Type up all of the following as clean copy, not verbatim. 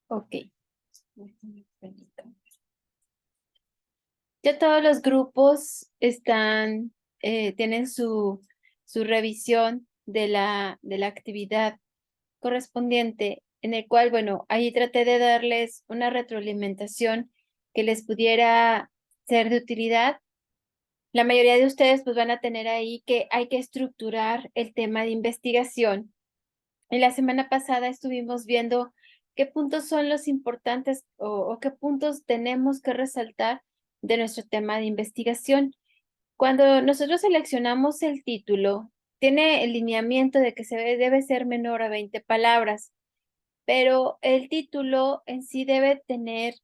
Ok. Ya todos los grupos están, tienen su revisión de la actividad correspondiente, en el cual, bueno, ahí traté de darles una retroalimentación que les pudiera ser de utilidad. La mayoría de ustedes pues van a tener ahí que hay que estructurar el tema de investigación. En la semana pasada estuvimos viendo qué puntos son los importantes o qué puntos tenemos que resaltar de nuestro tema de investigación. Cuando nosotros seleccionamos el título, tiene el lineamiento de que debe ser menor a 20 palabras, pero el título en sí debe tener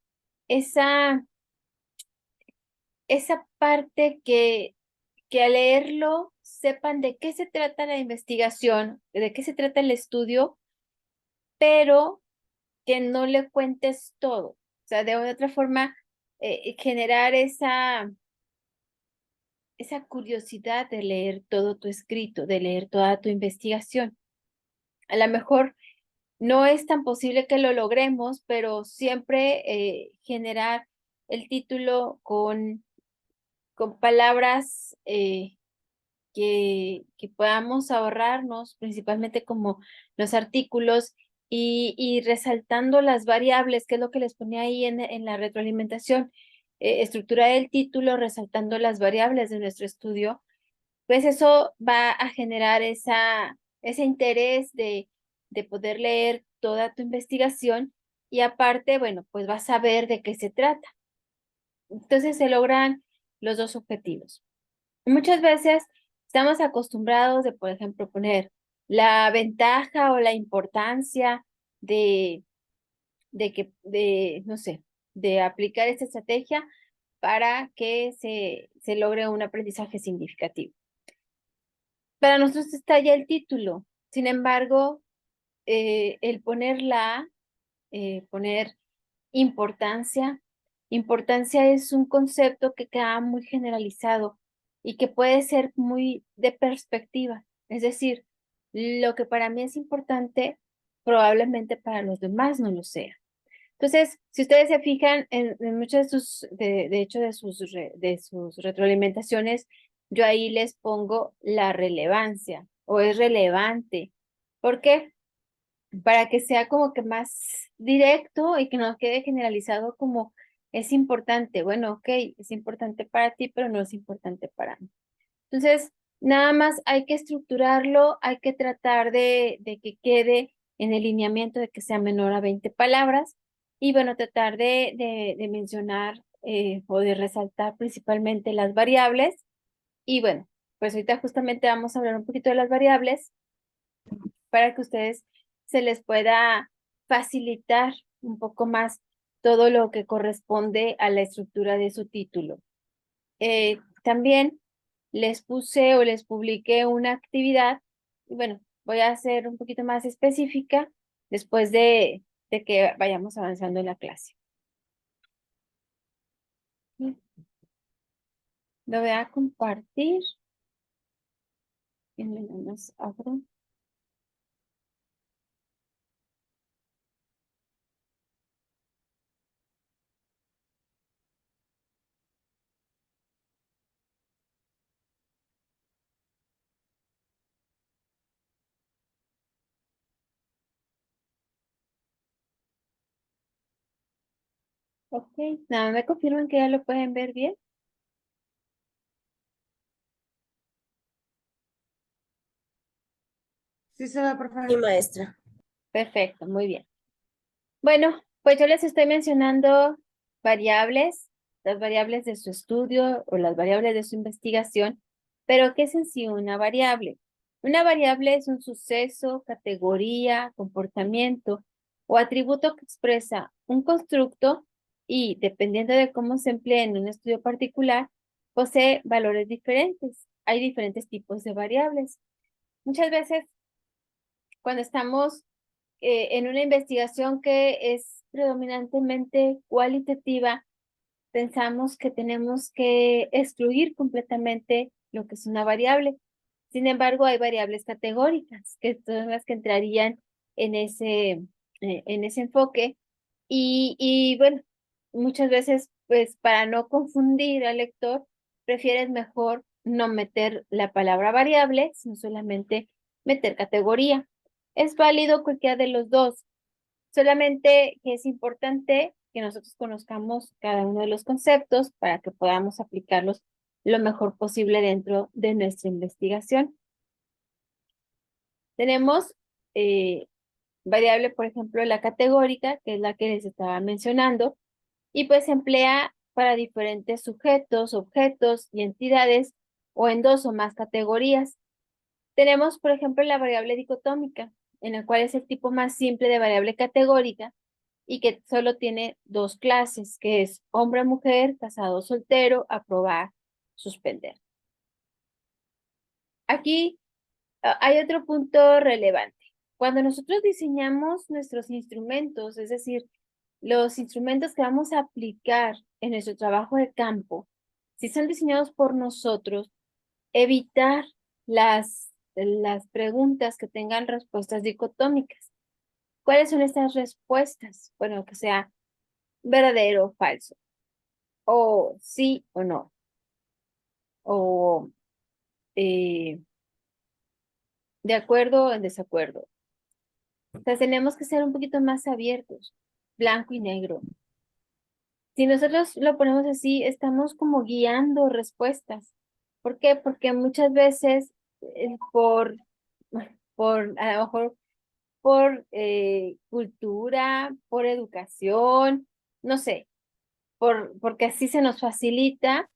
esa, esa parte que al leerlo sepan de qué se trata la investigación, de qué se trata el estudio, pero que no le cuentes todo. O sea, de otra forma, generar esa curiosidad de leer todo tu escrito, de leer toda tu investigación. A lo mejor no es tan posible que lo logremos, pero siempre generar el título con palabras que podamos ahorrarnos, principalmente como los artículos y resaltando las variables, que es lo que les ponía ahí en la retroalimentación, estructurar el título resaltando las variables de nuestro estudio, pues eso va a generar ese interés de poder leer toda tu investigación y aparte, bueno, pues vas a ver de qué se trata. Entonces se logran los dos objetivos. Muchas veces estamos acostumbrados de, por ejemplo, poner la ventaja o la importancia de, no sé, de aplicar esta estrategia para que se logre un aprendizaje significativo. Para nosotros está ya el título. Sin embargo, el poner importancia. Importancia es un concepto que queda muy generalizado y que puede ser muy de perspectiva. Es decir, lo que para mí es importante, probablemente para los demás no lo sea. Entonces, si ustedes se fijan en muchas de hecho, de sus retroalimentaciones, yo ahí les pongo la relevancia o es relevante. ¿Por qué? Para que sea como que más directo y que no quede generalizado como es importante. Bueno, ok, es importante para ti, pero no es importante para mí. Entonces, nada más hay que estructurarlo, hay que tratar de que quede en el lineamiento de que sea menor a 20 palabras y bueno, tratar de mencionar o de resaltar principalmente las variables. Y bueno, pues ahorita justamente vamos a hablar un poquito de las variables para que ustedes se les pueda facilitar un poco más todo lo que corresponde a la estructura de su título. También les puse o les publiqué una actividad, y bueno, voy a ser un poquito más específica después de que vayamos avanzando en la clase. Lo voy a compartir. Abro. Ok, nada, me confirman que ya lo pueden ver bien. Sí se va, por Sí, favor. maestra. Perfecto, muy bien. Bueno, pues yo les estoy mencionando variables, las variables de su estudio o las variables de su investigación, pero ¿qué es en sí una variable? Una variable es un suceso, categoría, comportamiento o atributo que expresa un constructo y, dependiendo de cómo se emplee en un estudio particular, posee valores diferentes. Hay diferentes tipos de variables. Muchas veces, cuando estamos en una investigación que es predominantemente cualitativa, pensamos que tenemos que excluir completamente lo que es una variable. Sin embargo, hay variables categóricas, que son las que entrarían en ese enfoque. Y bueno, muchas veces, pues para no confundir al lector, prefieres mejor no meter la palabra variable, sino solamente meter categoría. Es válido cualquiera de los dos, solamente que es importante que nosotros conozcamos cada uno de los conceptos para que podamos aplicarlos lo mejor posible dentro de nuestra investigación. Tenemos variable, por ejemplo, la categórica, que es la que les estaba mencionando, y pues se emplea para diferentes sujetos, objetos y entidades o en dos o más categorías. Tenemos, por ejemplo, la variable dicotómica, en la cual es el tipo más simple de variable categórica y que solo tiene dos clases, que es hombre-mujer, casado, soltero, aprobar, suspender. Aquí hay otro punto relevante. Cuando nosotros diseñamos nuestros instrumentos, es decir, los instrumentos que vamos a aplicar en nuestro trabajo de campo, si son diseñados por nosotros, evitar las preguntas que tengan respuestas dicotómicas. ¿Cuáles son estas respuestas? Bueno, que sea verdadero o falso, o sí o no, o eh, de acuerdo o en desacuerdo. O sea, tenemos que ser un poquito más abiertos, blanco y negro. Si nosotros lo ponemos así, estamos como guiando respuestas. ¿Por qué? Porque muchas veces a lo mejor por cultura, por educación, no sé, porque así se nos facilita,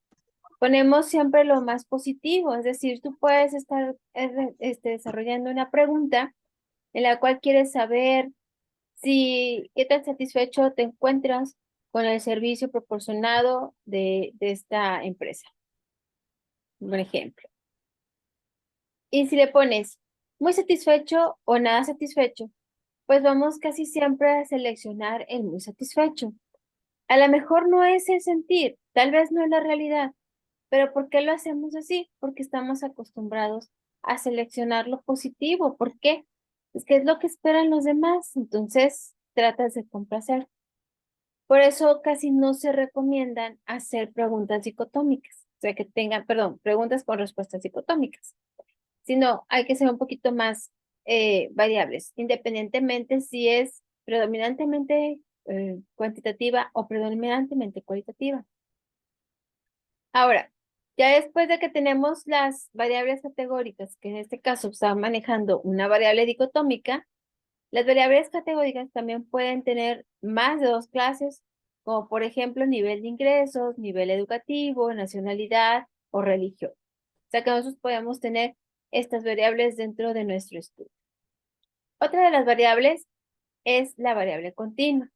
ponemos siempre lo más positivo. Es decir, tú puedes estar desarrollando una pregunta en la cual quieres saber si qué tan satisfecho te encuentras con el servicio proporcionado de esta empresa, por ejemplo. Y si le pones muy satisfecho o nada satisfecho, pues vamos casi siempre a seleccionar el muy satisfecho. A lo mejor no es el sentir, tal vez no es la realidad, pero ¿por qué lo hacemos así? Porque estamos acostumbrados a seleccionar lo positivo. ¿Por qué? Es que es lo que esperan los demás, entonces tratas de complacer. Por eso casi no se recomiendan hacer preguntas dicotómicas, o sea, que tengan, perdón, preguntas con respuestas dicotómicas, sino hay que ser un poquito más variables, independientemente si es predominantemente cuantitativa o predominantemente cualitativa. Ahora, ya después de que tenemos las variables categóricas, que en este caso están manejando una variable dicotómica, las variables categóricas también pueden tener más de dos clases, como por ejemplo nivel de ingresos, nivel educativo, nacionalidad o religión. O sea que nosotros podemos tener estas variables dentro de nuestro estudio. Otra de las variables es la variable continua,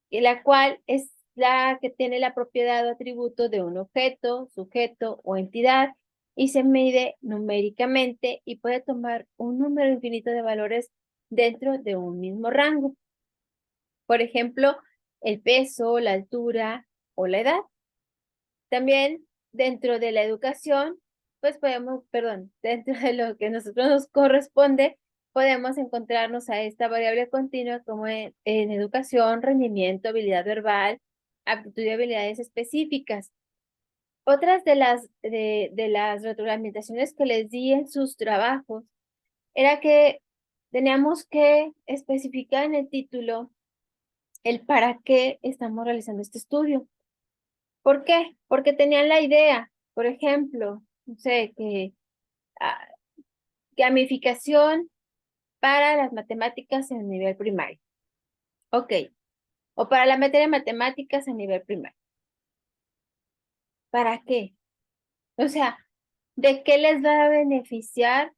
y la cual es la que tiene la propiedad o atributo de un objeto, sujeto o entidad y se mide numéricamente y puede tomar un número infinito de valores dentro de un mismo rango. Por ejemplo, el peso, la altura o la edad. También dentro de la educación, pues podemos, perdón, dentro de lo que a nosotros nos corresponde, podemos encontrarnos a esta variable continua como en educación, rendimiento, habilidad verbal, aptitud y habilidades específicas. Otras de las retroalimentaciones que les di en sus trabajos era que teníamos que especificar en el título el para qué estamos realizando este estudio. ¿Por qué? Porque tenían la idea, por ejemplo, no sé, que ah, gamificación para las matemáticas en nivel primario. Ok. O para la materia de matemáticas a nivel primario. ¿Para qué? O sea, ¿de qué les va a beneficiar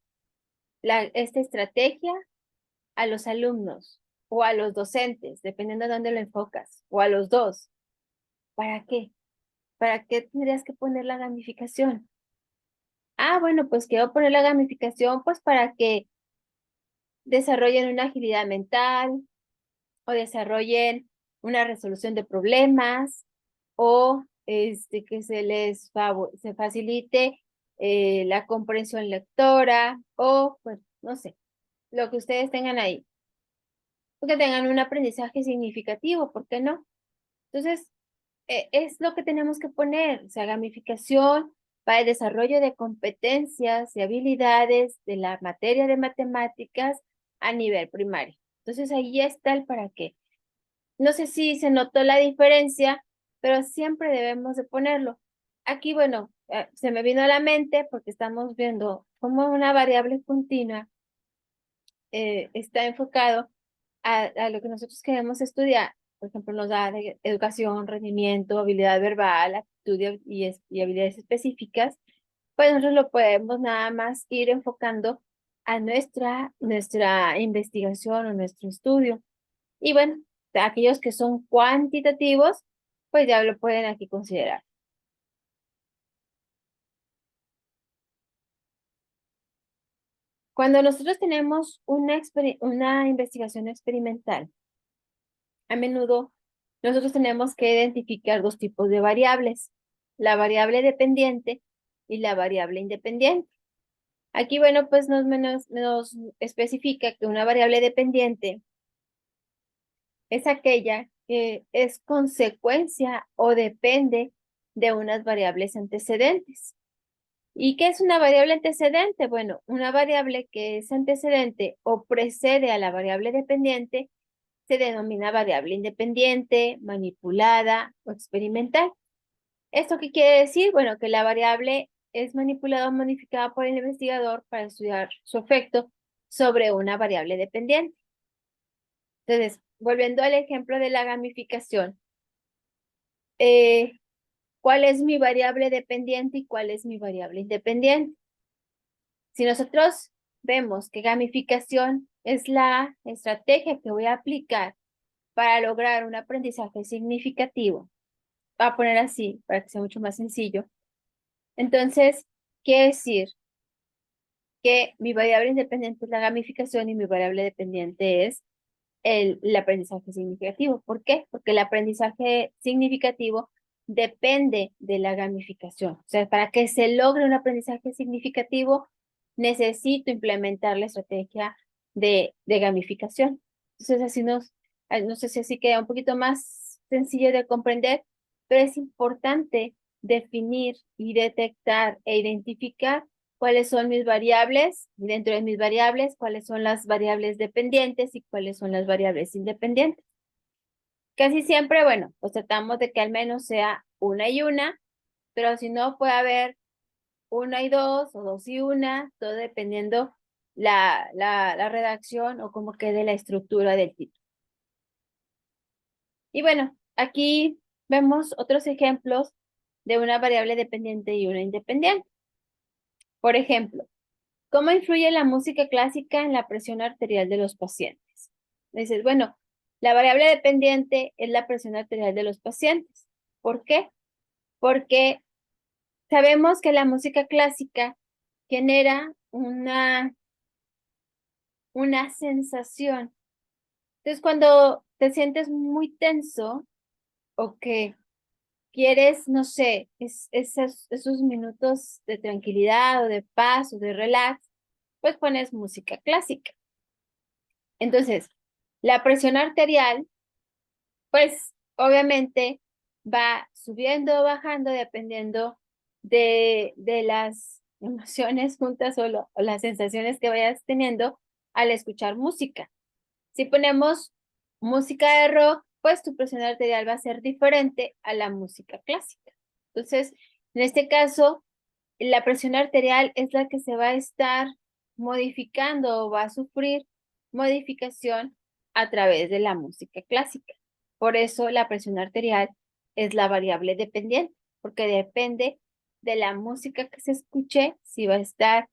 esta estrategia a los alumnos o a los docentes, dependiendo de dónde lo enfocas, o a los dos? ¿Para qué? ¿Para qué tendrías que poner la gamificación? Ah, bueno, pues quiero poner la gamificación pues para que desarrollen una agilidad mental o desarrollen una resolución de problemas o que se facilite la comprensión lectora o pues no sé, lo que ustedes tengan ahí. que tengan un aprendizaje significativo, ¿por qué no? Entonces, es lo que tenemos que poner, o sea, gamificación para el desarrollo de competencias y habilidades de la materia de matemáticas a nivel primario. Entonces, ahí está el para qué. No sé si se notó la diferencia, pero siempre debemos de ponerlo. Aquí, bueno, se me vino a la mente porque estamos viendo cómo una variable continua está enfocado a lo que nosotros queremos estudiar. Por ejemplo, nos da de educación, rendimiento, habilidad verbal, actitud y habilidades específicas. Pues nosotros lo podemos nada más ir enfocando a nuestra investigación o nuestro estudio. Y bueno, aquellos que son cuantitativos, pues ya lo pueden aquí considerar. Cuando nosotros tenemos una investigación experimental, a menudo nosotros tenemos que identificar dos tipos de variables, la variable dependiente y la variable independiente. Aquí, bueno, pues nos especifica que una variable dependiente es aquella que es consecuencia o depende de unas variables antecedentes. ¿Y qué es una variable antecedente? Bueno, una variable que es antecedente o precede a la variable dependiente se denomina variable independiente, manipulada o experimental. ¿Esto qué quiere decir? Bueno, que la variable es manipulada o modificada por el investigador para estudiar su efecto sobre una variable dependiente. Entonces, volviendo al ejemplo de la gamificación, eh, ¿cuál es mi variable dependiente y cuál es mi variable independiente? Si nosotros vemos que gamificación es la estrategia que voy a aplicar para lograr un aprendizaje significativo, voy a poner así para que sea mucho más sencillo. Entonces, quiere decir que mi variable independiente es la gamificación y mi variable dependiente es el aprendizaje significativo. ¿Por qué? Porque el aprendizaje significativo depende de la gamificación. O sea, para que se logre un aprendizaje significativo, necesito implementar la estrategia de gamificación. Entonces, no sé si así queda un poquito más sencillo de comprender, pero es importante definir y detectar e identificar cuáles son mis variables y dentro de mis variables, cuáles son las variables dependientes y cuáles son las variables independientes. Casi siempre, bueno, pues tratamos de que al menos sea una y una, pero si no puede haber una y dos o dos y una, todo dependiendo la redacción o cómo quede la estructura del título. Y bueno, aquí vemos otros ejemplos de una variable dependiente y una independiente. Por ejemplo, ¿cómo influye la música clásica en la presión arterial de los pacientes? Dices, bueno, la variable dependiente es la presión arterial de los pacientes. ¿Por qué? Porque sabemos que la música clásica genera una sensación. Entonces, cuando te sientes muy tenso o que quieres, no sé, esos minutos de tranquilidad o de paz o de relax, pues pones música clásica. Entonces, la presión arterial, pues obviamente va subiendo o bajando dependiendo de las emociones juntas o las sensaciones que vayas teniendo al escuchar música. Si ponemos música de rock, pues tu presión arterial va a ser diferente a la música clásica. Entonces, en este caso, la presión arterial es la que se va a estar modificando o va a sufrir modificación a través de la música clásica. Por eso la presión arterial es la variable dependiente, porque depende de la música que se escuche, si va a estar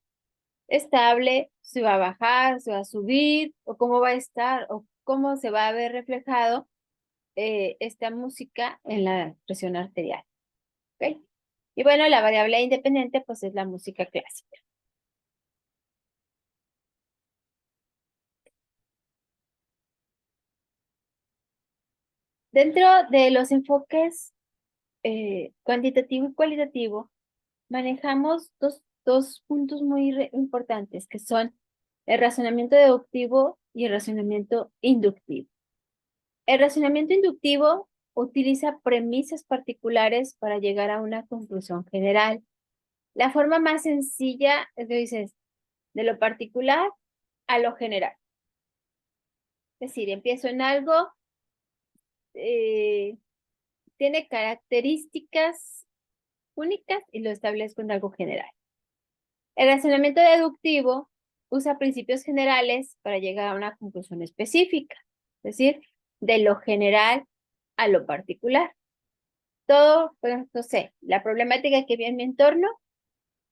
estable, si va a bajar, si va a subir, o cómo va a estar, o cómo se va a ver reflejado esta música en la presión arterial. ¿Ok? Y bueno, la variable independiente pues es la música clásica. Dentro de los enfoques cuantitativo y cualitativo, manejamos dos puntos muy importantes, que son el razonamiento deductivo y el razonamiento inductivo. El razonamiento inductivo utiliza premisas particulares para llegar a una conclusión general. La forma más sencilla es que dices de lo particular a lo general. Es decir, empiezo en algo, tiene características únicas y lo establezco en algo general. El razonamiento deductivo usa principios generales para llegar a una conclusión específica, es decir, de lo general a lo particular. Todo, pues, no sé, la problemática que vi en mi entorno,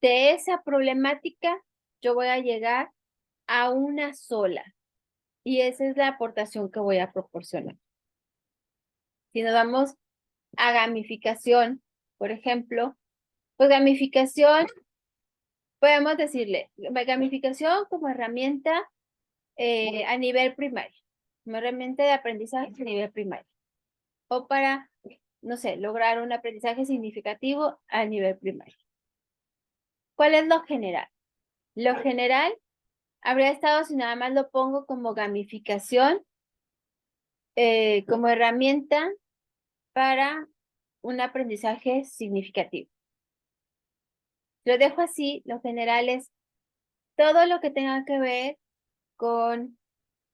de esa problemática yo voy a llegar a una sola y esa es la aportación que voy a proporcionar. Si nos vamos a gamificación, por ejemplo, pues gamificación, podemos decirle, gamificación como herramienta a nivel primario, como herramienta de aprendizaje a nivel primario, o para, no sé, lograr un aprendizaje significativo a nivel primario. ¿Cuál es lo general? Lo general habría estado si nada más lo pongo como gamificación, como herramienta para un aprendizaje significativo. Lo dejo así, lo general es todo lo que tenga que ver con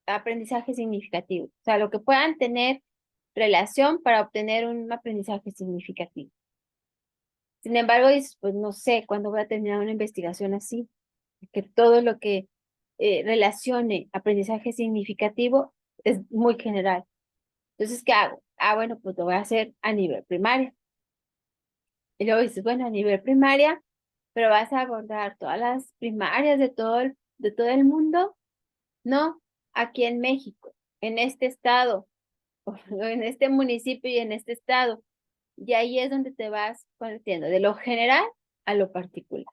aprendizaje significativo, o sea, lo que puedan tener relación para obtener un aprendizaje significativo. Sin embargo, dices, pues no sé cuándo voy a terminar una investigación así, que todo lo que relacione aprendizaje significativo es muy general. Entonces, ¿qué hago? Ah, bueno, pues lo voy a hacer a nivel primario. Y luego dices, bueno, a nivel primaria, pero vas a abordar todas las primarias de todo el mundo. No, aquí en México, en este estado, o en este municipio y en este estado. Y ahí es donde te vas convirtiendo de lo general a lo particular.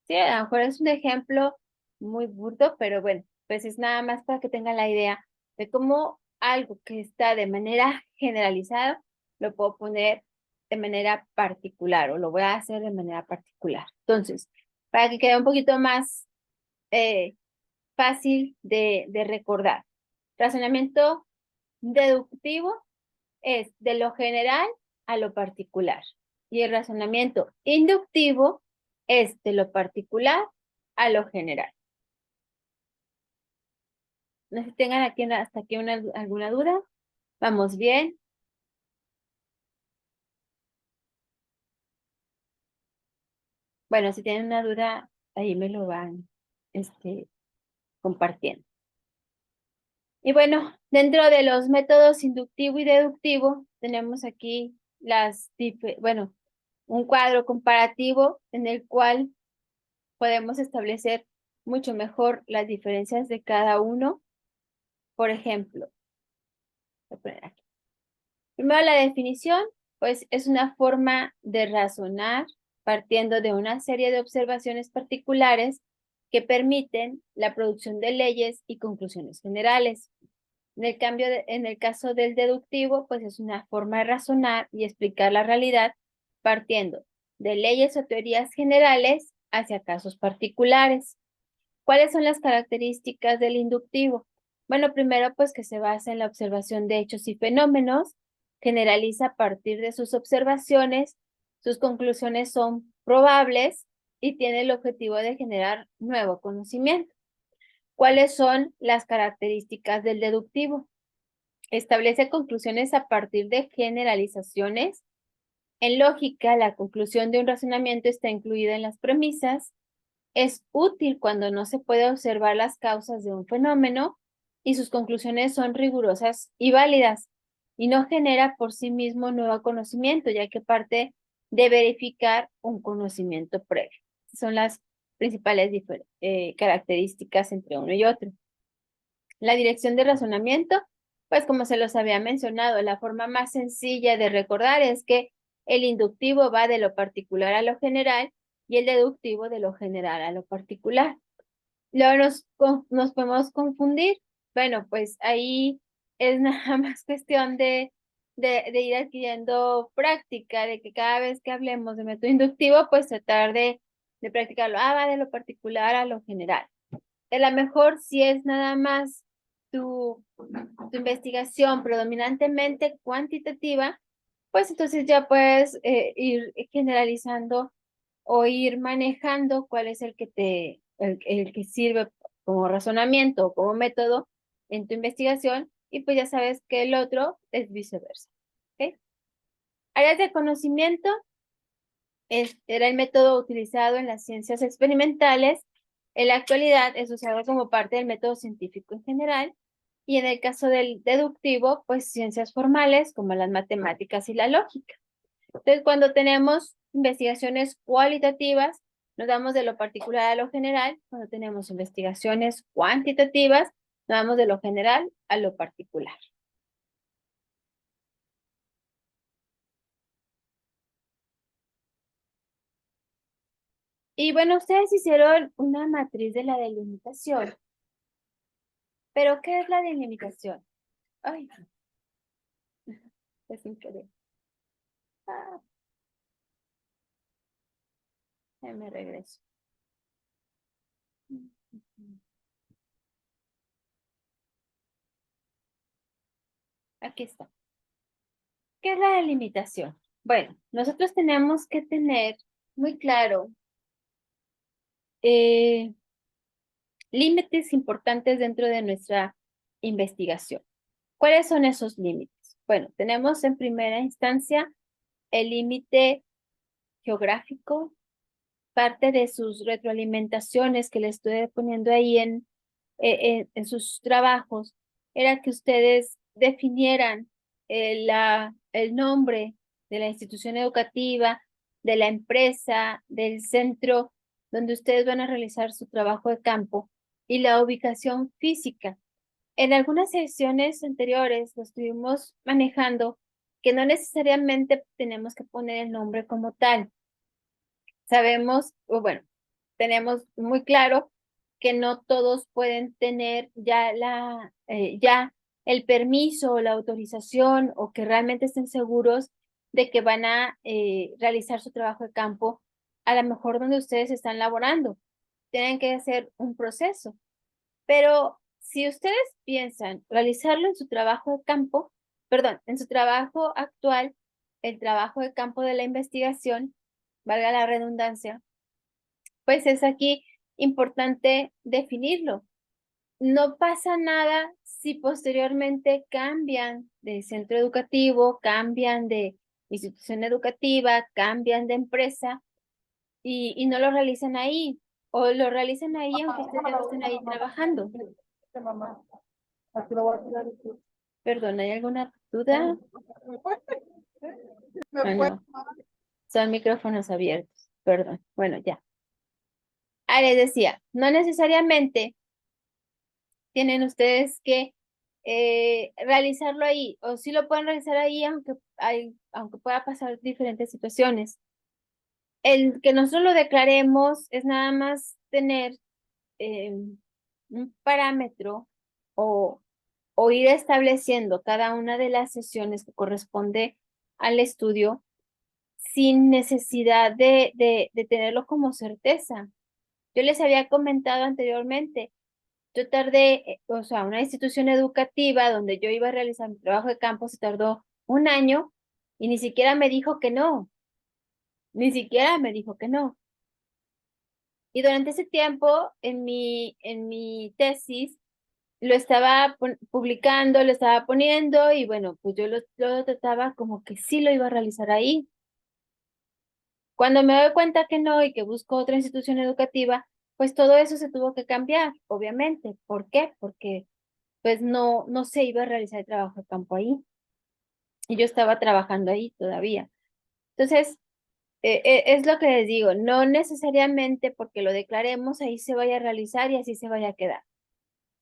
Sí, a lo mejor es un ejemplo muy burdo, pero bueno, pues es nada más para que tengan la idea de cómo algo que está de manera generalizada lo puedo poner de manera particular o lo voy a hacer de manera particular. Entonces, para que quede un poquito más eh, fácil de recordar. Razonamiento deductivo es de lo general a lo particular. Y el razonamiento inductivo es de lo particular a lo general. No sé si tengan aquí hasta aquí alguna duda. ¿Vamos bien? Bueno, si tienen una duda, ahí me lo van compartiendo. Y bueno, dentro de los métodos inductivo y deductivo, tenemos aquí bueno, un cuadro comparativo en el cual podemos establecer mucho mejor las diferencias de cada uno. Por ejemplo, voy a poner aquí. Primero la definición, pues es una forma de razonar partiendo de una serie de observaciones particulares que permiten la producción de leyes y conclusiones generales. En el caso del deductivo, pues es una forma de razonar y explicar la realidad partiendo de leyes o teorías generales hacia casos particulares. ¿Cuáles son las características del inductivo? Bueno, primero, pues que se basa en la observación de hechos y fenómenos, generaliza a partir de sus observaciones, sus conclusiones son probables y tiene el objetivo de generar nuevo conocimiento. ¿Cuáles son las características del deductivo? Establece conclusiones a partir de generalizaciones. En lógica, la conclusión de un razonamiento está incluida en las premisas. Es útil cuando no se puede observar las causas de un fenómeno y sus conclusiones son rigurosas y válidas y no genera por sí mismo nuevo conocimiento, ya que parte de verificar un conocimiento previo. Son las principales características entre uno y otro. La dirección de razonamiento, pues como se los había mencionado, la forma más sencilla de recordar es que el inductivo va de lo particular a lo general y el deductivo de lo general a lo particular. Luego nos podemos confundir. Bueno, pues ahí es nada más cuestión de ir adquiriendo práctica, de que cada vez que hablemos de método inductivo, pues tratar de practicarlo. Ah, va de lo particular a lo general. A lo mejor si es nada más tu investigación predominantemente cuantitativa, pues entonces ya puedes ir generalizando o ir manejando cuál es el que sirve como razonamiento o como método en tu investigación, y pues ya sabes que el otro es viceversa. ¿Ok? Áreas de conocimiento era el método utilizado en las ciencias experimentales. En la actualidad es usado como parte del método científico en general, y en el caso del deductivo, pues ciencias formales como las matemáticas y la lógica. Entonces, cuando tenemos investigaciones cualitativas, nos vamos de lo particular a lo general. Cuando tenemos investigaciones cuantitativas, nos vamos de lo general a lo particular. Y bueno, ustedes hicieron una matriz de la delimitación. ¿Pero qué es la delimitación? Ay, es increíble. Ah, ya me regreso. Aquí está. ¿Qué es la delimitación? Bueno, nosotros tenemos que tener muy claro eh, límites importantes dentro de nuestra investigación. ¿Cuáles son esos límites? Bueno, tenemos en primera instancia el límite geográfico, parte de sus retroalimentaciones que le estoy poniendo ahí en sus trabajos, era que ustedes definieran el nombre de la institución educativa, de la empresa, del centro donde ustedes van a realizar su trabajo de campo y la ubicación física. En algunas sesiones anteriores lo estuvimos manejando, que no necesariamente tenemos que poner el nombre como tal. Sabemos, o bueno, tenemos muy claro que no todos pueden tener ya el permiso o la autorización, o que realmente estén seguros de que van a realizar su trabajo de campo a lo mejor donde ustedes están laborando. Tienen que hacer un proceso. Pero si ustedes piensan realizarlo en su trabajo de campo, perdón, en su trabajo actual, el trabajo de campo de la investigación, valga la redundancia, pues es aquí importante definirlo. No pasa nada si posteriormente cambian de centro educativo, cambian de institución educativa, cambian de empresa y no lo realizan ahí, o lo realizan ahí aunque ustedes ya no estén ahí trabajando. Perdón, ¿hay alguna duda? Ah, no, son micrófonos abiertos. Perdón. Bueno, ya. Ah, les decía, no necesariamente tienen ustedes que realizarlo ahí, o sí lo pueden realizar ahí, aunque pueda pasar diferentes situaciones. El que nosotros lo declaremos es nada más tener eh, un parámetro, o, o ir estableciendo cada una de las sesiones que corresponde al estudio sin necesidad de tenerlo como certeza. Yo les había comentado anteriormente, yo tardé, o sea, una institución educativa donde yo iba a realizar mi trabajo de campo se tardó un año y ni siquiera me dijo que no, ni siquiera me dijo que no. Y durante ese tiempo, en mi tesis, lo estaba publicando, lo estaba poniendo, y bueno, pues yo lo trataba como que sí lo iba a realizar ahí. Cuando me doy cuenta que no y que busco otra institución educativa, pues todo eso se tuvo que cambiar, obviamente. ¿Por qué? Porque pues no se iba a realizar el trabajo de campo ahí, y yo estaba trabajando ahí todavía. Entonces, es lo que les digo, no necesariamente porque lo declaremos ahí se vaya a realizar y así se vaya a quedar.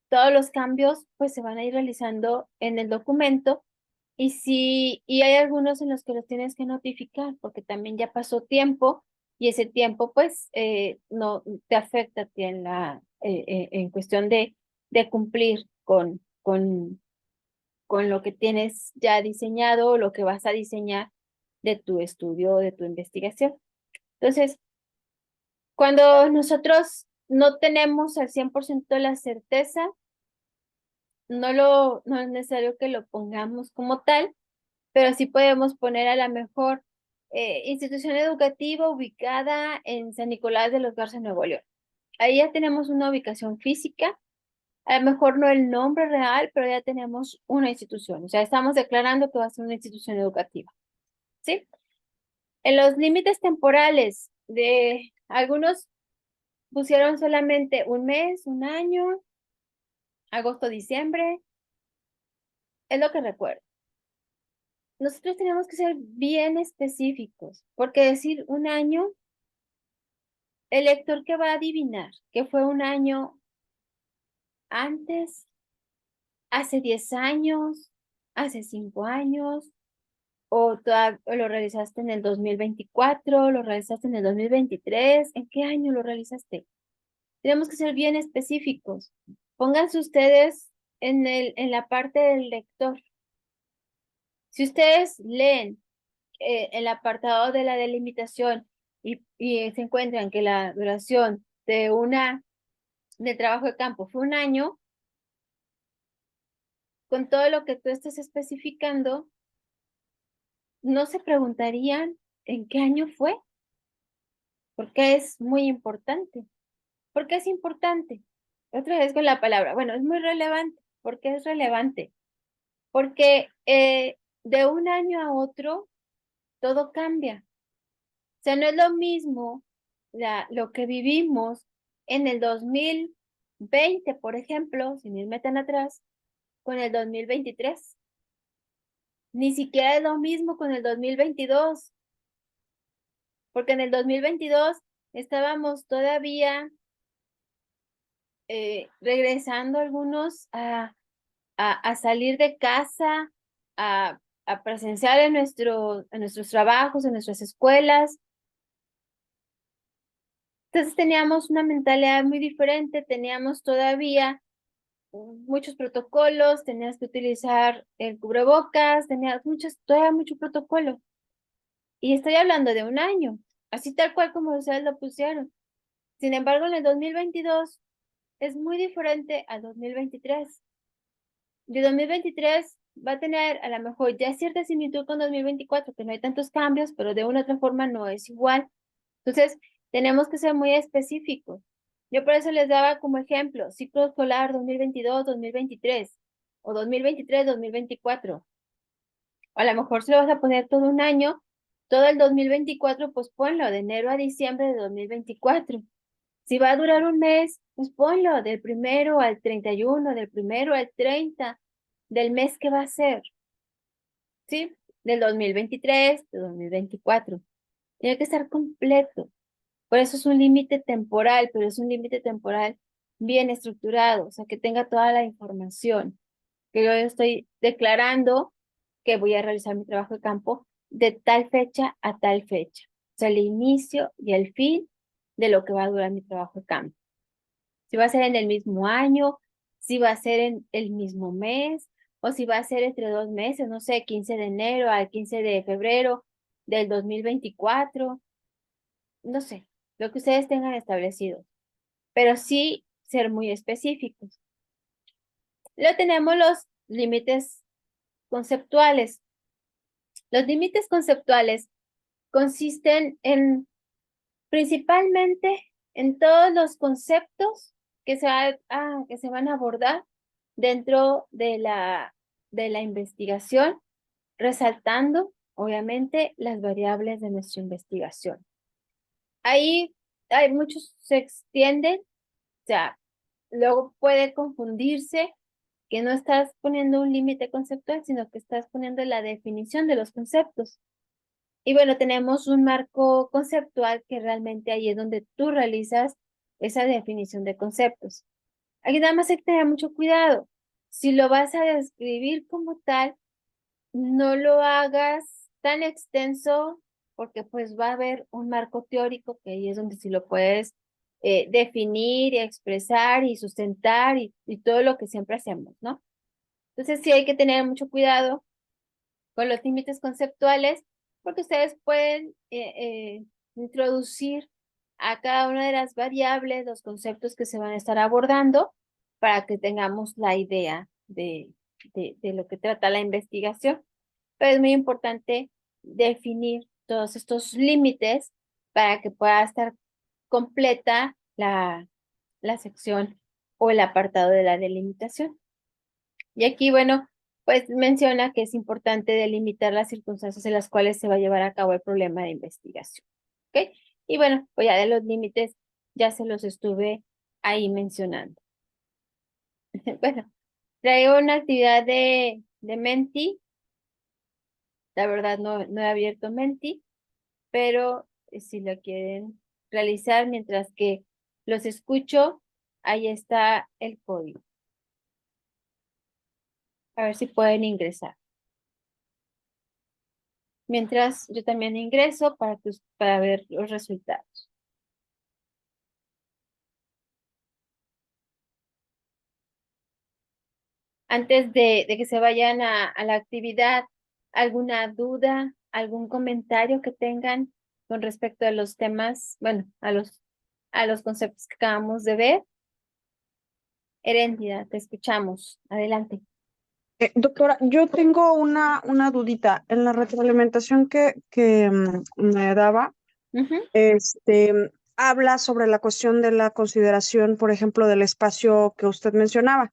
Todos los cambios pues se van a ir realizando en el documento, y hay algunos en los que los tienes que notificar porque también ya pasó tiempo, y ese tiempo pues no te afecta a ti en cuestión de cumplir con lo que tienes ya diseñado o lo que vas a diseñar de tu estudio o de tu investigación. Entonces, cuando nosotros no tenemos al 100% la certeza, no es necesario que lo pongamos como tal, pero sí podemos poner a la mejor institución educativa ubicada en San Nicolás de los Garza, Nuevo León. Ahí ya tenemos una ubicación física, a lo mejor no el nombre real, pero ya tenemos una institución. O sea, estamos declarando que va a ser una institución educativa. ¿Sí? En los límites temporales de algunos pusieron solamente un mes, un año, agosto, diciembre, es lo que recuerdo. Nosotros tenemos que ser bien específicos, porque decir un año, el lector que va a adivinar que fue un año antes, hace 10 años, hace 5 años, o lo realizaste en el 2024, lo realizaste en el 2023, ¿en qué año lo realizaste? Tenemos que ser bien específicos. Pónganse ustedes en la parte del lector. Si ustedes leen el apartado de la delimitación y se encuentran que la duración de trabajo de campo fue un año, con todo lo que tú estás especificando, no se preguntarían en qué año fue, porque es muy importante. ¿Por qué es importante? Otra vez con la palabra. Bueno, es muy relevante. ¿Por qué es relevante? Porque de un año a otro todo cambia. O sea, no es lo mismo lo que vivimos en el 2020, por ejemplo, sin irme tan atrás, con el 2023. Ni siquiera es lo mismo con el 2022, porque en el 2022 estábamos todavía regresando algunos a salir de casa, a presenciar en nuestros trabajos, en nuestras escuelas. Entonces teníamos una mentalidad muy diferente, teníamos todavía muchos protocolos, tenías que utilizar el cubrebocas, tenías todavía mucho protocolo. Y estoy hablando de un año, así tal cual como ustedes lo pusieron. Sin embargo, en el 2022 es muy diferente al 2023. De 2023 va a tener a lo mejor ya cierta similitud con 2024, que no hay tantos cambios, pero de una u otra forma no es igual. Entonces, tenemos que ser muy específicos. Yo por eso les daba como ejemplo, ciclo escolar 2022-2023 o 2023-2024. A lo mejor si lo vas a poner todo un año, todo el 2024, pues ponlo de enero a diciembre de 2024. Si va a durar un mes, pues ponlo del 1 al 31, del 1 al 30 del mes que va a ser, ¿sí? Del 2023, de 2024. Tiene que estar completo. Por eso es un límite temporal, pero es un límite temporal bien estructurado, o sea, que tenga toda la información, que yo estoy declarando que voy a realizar mi trabajo de campo de tal fecha a tal fecha. O sea, el inicio y el fin de lo que va a durar mi trabajo de campo. Si va a ser en el mismo año, si va a ser en el mismo mes, o si va a ser entre 2 meses, no sé, 15 de enero al 15 de febrero del 2024, no sé, lo que ustedes tengan establecido, pero sí ser muy específicos. Luego tenemos los límites conceptuales. Los límites conceptuales consisten en principalmente en todos los conceptos que se van a abordar dentro de la investigación, resaltando, obviamente, las variables de nuestra investigación. Ahí hay muchos se extienden, o sea, luego puede confundirse que no estás poniendo un límite conceptual, sino que estás poniendo la definición de los conceptos. Y bueno, tenemos un marco conceptual que realmente ahí es donde tú realizas esa definición de conceptos. Aquí nada más hay que tener mucho cuidado. Si lo vas a describir como tal, no lo hagas tan extenso porque pues va a haber un marco teórico que ahí es donde sí lo puedes definir y expresar y sustentar y todo lo que siempre hacemos, ¿no? Entonces sí hay que tener mucho cuidado con los límites conceptuales, porque ustedes pueden introducir a cada una de las variables los conceptos que se van a estar abordando para que tengamos la idea de, de lo que trata la investigación. Pero es muy importante definir todos estos límites para que pueda estar completa la sección o el apartado de la delimitación. Y aquí, bueno, pues menciona que es importante delimitar las circunstancias en las cuales se va a llevar a cabo el problema de investigación. ¿Ok? Y bueno, pues ya de los límites ya se los estuve ahí mencionando. Bueno, traigo una actividad de Menti. La verdad no he abierto Menti, pero si lo quieren realizar mientras que los escucho, ahí está el código. A ver si pueden ingresar. Mientras yo también ingreso para ver los resultados. Antes de que se vayan a la actividad, ¿alguna duda, algún comentario que tengan con respecto a los temas, bueno, a los conceptos que acabamos de ver? Heréndida, te escuchamos. Adelante. Doctora, yo tengo una dudita. En la retroalimentación que me daba, Ujú, habla sobre la cuestión de la consideración, por ejemplo, del espacio que usted mencionaba.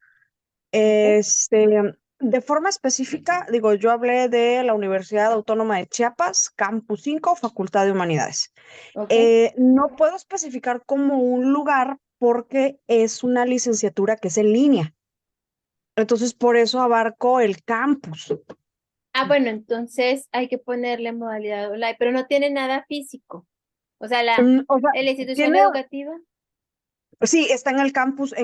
ok, De forma específica, digo, yo hablé de la Universidad Autónoma de Chiapas, Campus 5, Facultad de Humanidades. ok. No puedo especificar como un lugar porque es una licenciatura que es en línea. Entonces, por eso abarco el campus. Ah, bueno, entonces hay que ponerle modalidad online, pero no tiene nada físico. O sea, O sea, la institución tiene, educativa. sí, está en el campus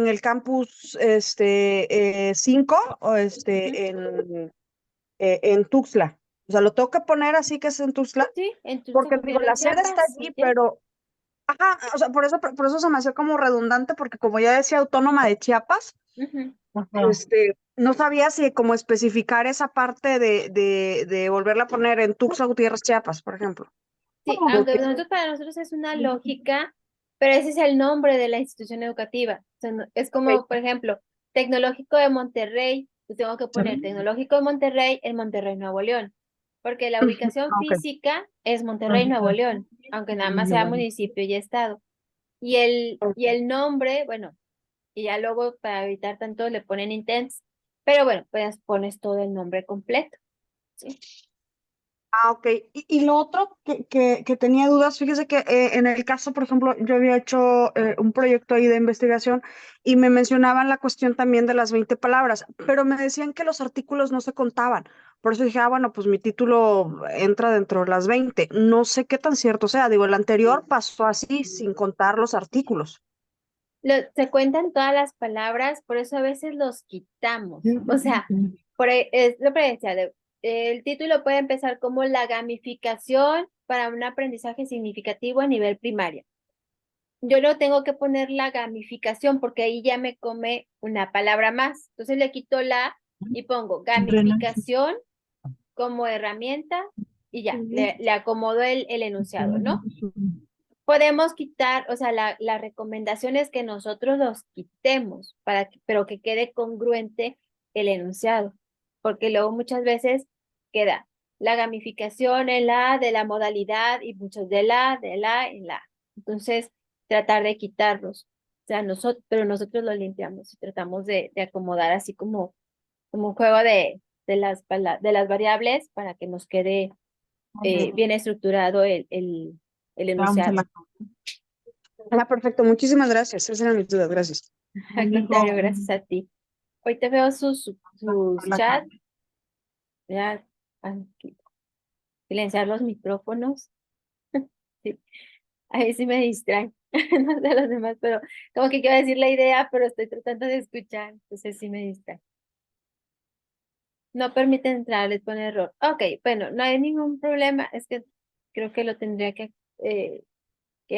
5 o Ujú, en Tuxtla. O sea, lo tengo que poner así que es en Tuxtla, sí, en porque digo, Gobierno de la sede está Chiapas, allí, ya. pero, ajá, o sea, por eso se me hace como redundante, porque como ya decía Autónoma de Chiapas, Ujú. no sabía si como especificar esa parte de volverla a poner en Tuxtla Gutiérrez, Chiapas, por ejemplo. Sí, aunque para nosotros es una lógica, pero ese es el nombre de la institución educativa. O sea, es como, por ejemplo, Tecnológico de Monterrey, pues tengo que poner Tecnológico de Monterrey en Monterrey, Nuevo León, porque la ubicación Ok. física es Monterrey, Nuevo León, aunque nada más sea municipio y estado. Y el nombre, bueno, y ya luego para evitar tanto le ponen intents, pero bueno, pues pones todo el nombre completo, ¿sí? Ah, ok. Y lo otro que tenía dudas, fíjese que en el caso, por ejemplo, yo había hecho un proyecto ahí de investigación y me mencionaban la cuestión también de las 20 palabras, pero me decían que los artículos no se contaban. Por eso dije, ah, bueno, pues mi título entra dentro de las 20. No sé qué tan cierto sea. Digo, el anterior pasó así, sin contar los artículos. Se cuentan todas las palabras, por eso a veces los quitamos. O sea, es lo que decía, el título puede empezar como la gamificación para un aprendizaje significativo a nivel primario. Yo no tengo que poner la gamificación porque ahí ya me come una palabra más. Entonces le quito la y pongo gamificación como herramienta y ya, le acomodo el enunciado, ¿no? Podemos quitar, o sea, la recomendación es que nosotros los quitemos, pero que quede congruente el enunciado, porque luego muchas veces queda la gamificación en la de la modalidad y muchos en la. Entonces, tratar de quitarlos. O sea, pero nosotros lo limpiamos y tratamos de acomodar así como un juego de las variables para que nos quede bien estructurado el enunciado. Ah, perfecto. Muchísimas gracias. Esas eran mis dudas. Gracias. Al contrario, gracias a ti. Hoy te veo sus chats. Ya, aquí, silenciar los micrófonos. Sí, ahí sí me distraen. No sé los demás, pero como que quiero decir la idea, pero estoy tratando de escuchar. Entonces sí me distrae. No permiten entrar, les pone error. Ok, bueno, no hay ningún problema. Es que creo que lo tendría que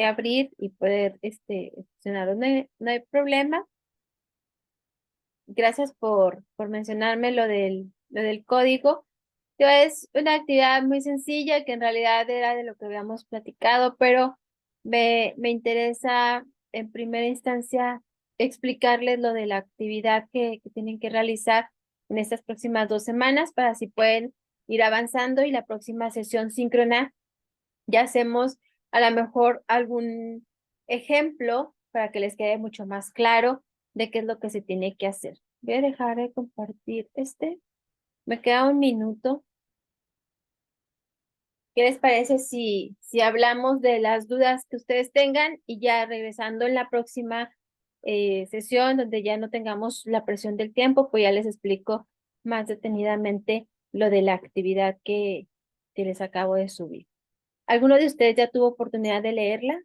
abrir y poder funcionar. No hay problema. Gracias por mencionarme lo del código. Es una actividad muy sencilla que en realidad era de lo que habíamos platicado, pero me interesa en primera instancia explicarles lo de la actividad que tienen que realizar en estas próximas 2 semanas para así pueden ir avanzando y la próxima sesión síncrona ya hacemos a lo mejor algún ejemplo para que les quede mucho más claro de qué es lo que se tiene que hacer. Voy a dejar de compartir este. Me queda un minuto. ¿Qué les parece si hablamos de las dudas que ustedes tengan y ya regresando en la próxima sesión donde ya no tengamos la presión del tiempo, pues ya les explico más detenidamente lo de la actividad que les acabo de subir? ¿Alguno de ustedes ya tuvo oportunidad de leerla?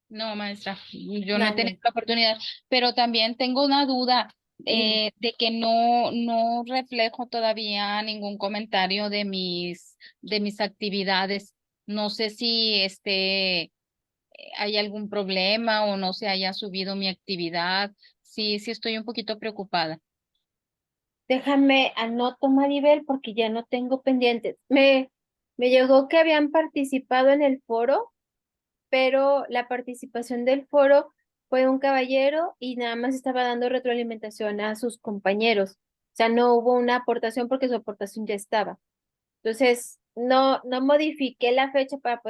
No, maestra, yo no he Mande, tenido la oportunidad, pero también tengo una duda dime. de que no reflejo todavía ningún comentario de mis actividades. No sé si hay algún problema o no se haya subido mi actividad. Sí, sí estoy un poquito preocupada. Déjame anoto, Maribel, porque ya no tengo pendientes. Me llegó que habían participado en el foro, pero la participación del foro fue un caballero y nada más estaba dando retroalimentación a sus compañeros. O sea, no hubo una aportación porque su aportación ya estaba. Entonces, no modifiqué la fecha para poder